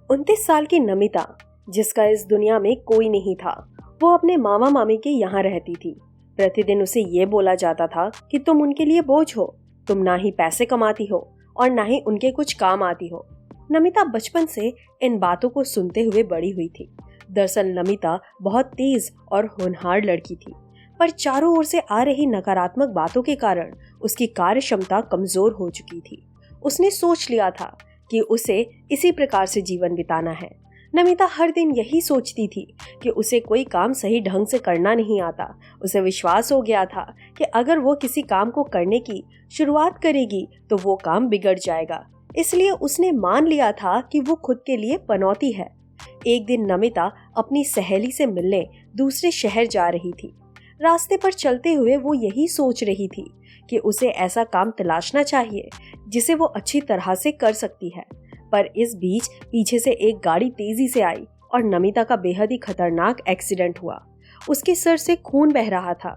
29 साल की नमिता, जिसका इस दुनिया में कोई नहीं था, वो अपने मामा मामी के यहाँ रहती थी। प्रतिदिन उसे ये बोला जाता था कि तुम उनके लिए बोझ हो, तुम ना ही पैसे कमाती हो और ना ही उनके कुछ काम आती हो। नमिता बचपन से इन बातों को सुनते हुए बड़ी हुई थी। दरअसल नमिता बहुत तेज और होनहार लड़की थी, पर चारों ओर से आ रही नकारात्मक बातों के कारण उसकी कार्य क्षमता कमजोर हो चुकी थी। उसने सोच लिया था कि उसे इसी प्रकार से जीवन बिताना है। नमिता हर दिन यही सोचती थी कि उसे कोई काम सही ढंग से करना नहीं आता। उसे विश्वास हो गया था कि अगर वो किसी काम को करने की शुरुआत करेगी तो वो काम बिगड़ जाएगा। इसलिए उसने मान लिया था कि वो खुद के लिए पनौती है। एक दिन नमिता अपनी सहेली से मिलने दूसरे शहर जा रही थी। रास्ते पर चलते हुए वो यही सोच रही थी कि उसे ऐसा काम तलाशना चाहिए जिसे वो अच्छी तरह से कर सकती है। पर इस बीच पीछे से एक गाड़ी तेजी से आई और नमिता का बेहद ही खतरनाक एक्सीडेंट हुआ। उसके सर से खून बह रहा था।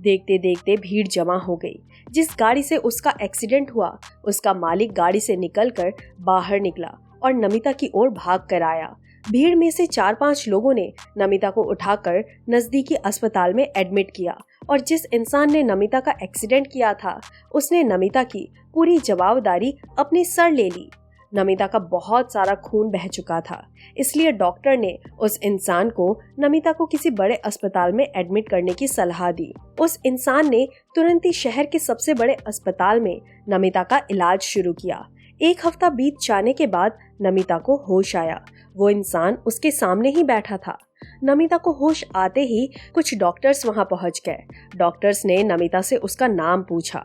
देखते देखते भीड़ जमा हो गई। जिस गाड़ी से उसका एक्सीडेंट हुआ, उसका मालिक गाड़ी से निकलकर बाहर निकला और नमिता की ओर भाग कर आया। भीड़ में से 4-5 लोगों ने नमिता को उठाकर नजदीकी अस्पताल में एडमिट किया और जिस इंसान ने नमिता का एक्सीडेंट किया था, उसने नमिता की पूरी जवाबदारी अपने सर ले ली। नमिता का बहुत सारा खून बह चुका था, इसलिए डॉक्टर ने उस इंसान को नमिता को किसी बड़े अस्पताल में एडमिट करने की सलाह दी। उस इंसान ने तुरंत ही शहर के सबसे बड़े अस्पताल में नमिता का इलाज शुरू किया। 1 हफ्ता बीत जाने के बाद नमिता को होश आया। वो इंसान उसके सामने ही बैठा था। नमिता को होश आते ही कुछ डॉक्टर्स वहां पहुंच गए। डॉक्टर्स ने नमिता से उसका नाम पूछा,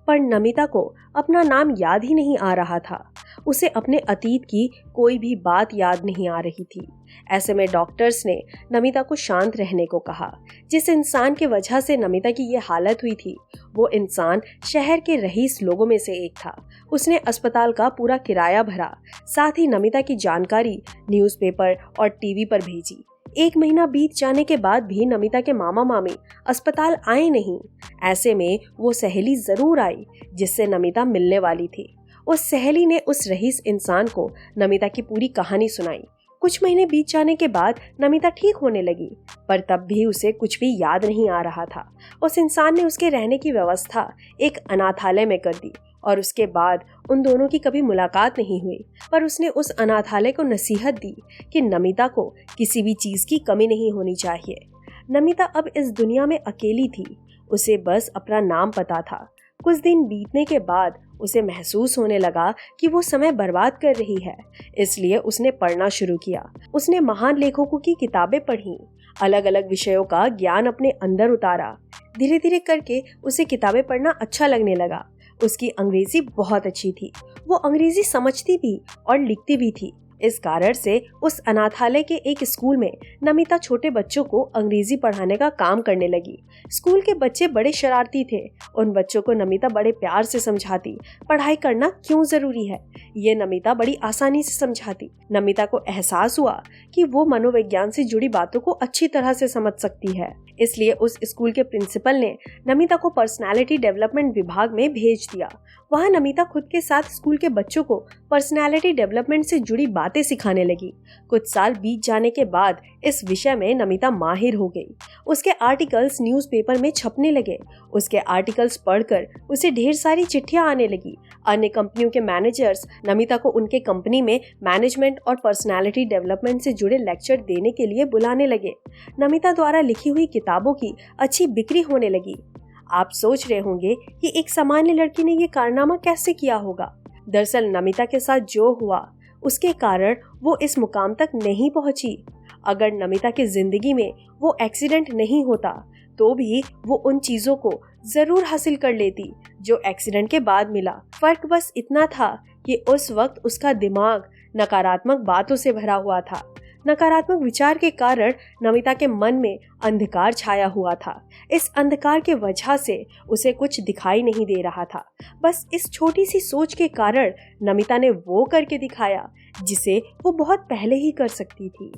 पर नमिता को अपना नाम याद ही नहीं आ रहा था। उसे अपने अतीत की कोई भी बात याद नहीं आ रही थी। ऐसे में डॉक्टर्स ने नमिता को शांत रहने को कहा। जिस इंसान की वजह से नमिता की ये हालत हुई थी, वो इंसान शहर के रईस लोगों में से एक था। उसने अस्पताल का पूरा किराया भरा, साथ ही नमिता की जानकारी न्यूज़पेपर और टीवी पर भेजी। 1 महीना बीत जाने के बाद भी नमिता के मामा मामी अस्पताल आए नहीं। ऐसे में वो सहेली जरूर आई जिससे नमिता मिलने वाली थी। उस सहेली ने उस रईस इंसान को नमिता की पूरी कहानी सुनाई। कुछ महीने बीत जाने के बाद नमिता ठीक होने लगी, पर तब भी उसे कुछ भी याद नहीं आ रहा था। उस इंसान ने उसके रहने की व्यवस्था एक अनाथालय में कर दी और उसके बाद उन दोनों की कभी मुलाकात नहीं हुई। पर उसने उस अनाथालय को नसीहत दी कि नमिता को किसी भी चीज की कमी नहीं होनी चाहिए। नमिता अब इस दुनिया में अकेली थी। उसे बस अपना नाम पता था। कुछ दिन बीतने के बाद उसे महसूस होने लगा कि वो समय बर्बाद कर रही है, इसलिए उसने पढ़ना शुरू किया। उसने महान लेखकों की किताबें पढ़ी, अलग अलग विषयों का ज्ञान अपने अंदर उतारा। धीरे धीरे करके उसे किताबें पढ़ना अच्छा लगने लगा। उसकी अंग्रेजी बहुत अच्छी थी। वो अंग्रेजी समझती भी और लिखती भी थी। इस कारण से उस अनाथालय के एक स्कूल में नमिता छोटे बच्चों को अंग्रेजी पढ़ाने का काम करने लगी। स्कूल के बच्चे बड़े शरारती थे। उन बच्चों को नमिता बड़े प्यार से समझाती पढ़ाई करना क्यों जरूरी है। ये नमिता बड़ी आसानी से समझाती। नमिता को एहसास हुआ कि वो मनोविज्ञान से जुड़ी बातों को अच्छी तरह से समझ सकती है। इसलिए उस स्कूल के प्रिंसिपल ने नमिता को पर्सनालिटी डेवलपमेंट विभाग में भेज दिया। वहाँ नमिता खुद के साथ स्कूल के बच्चों को पर्सनालिटी डेवलपमेंट से जुड़ी बातें सिखाने लगी। कुछ साल बीत जाने के बाद इस विषय में नमिता माहिर हो गई। उसके आर्टिकल्स न्यूज़पेपर में छपने लगे। उसके आर्टिकल्स पढ़कर उसे ढेर सारी चिट्ठियां आने लगी। अन्य कंपनियों के मैनेजर्स नमिता को उनके कंपनी में मैनेजमेंट और पर्सनालिटी डेवलपमेंट से जुड़े लेक्चर देने के लिए बुलाने लगे। नमिता द्वारा लिखी हुई किताबों की अच्छी बिक्री होने लगी। आप सोच रहे होंगे कि एक सामान्य लड़की ने ये कारनामा कैसे किया होगा। दरअसल नमिता के साथ जो हुआ उसके कारण वो इस मुकाम तक नहीं पहुंची। अगर नमिता की जिंदगी में वो एक्सीडेंट नहीं होता तो भी वो उन चीजों को जरूर हासिल कर लेती जो एक्सीडेंट के बाद मिला। फर्क बस इतना था कि उस वक्त उसका दिमाग नकारात्मक बातों से भरा हुआ था। नकारात्मक विचार के कारण नमिता के मन में अंधकार छाया हुआ था। इस अंधकार के वजह से उसे कुछ दिखाई नहीं दे रहा था। बस इस छोटी सी सोच के कारण नमिता ने वो करके दिखाया जिसे वो बहुत पहले ही कर सकती थी।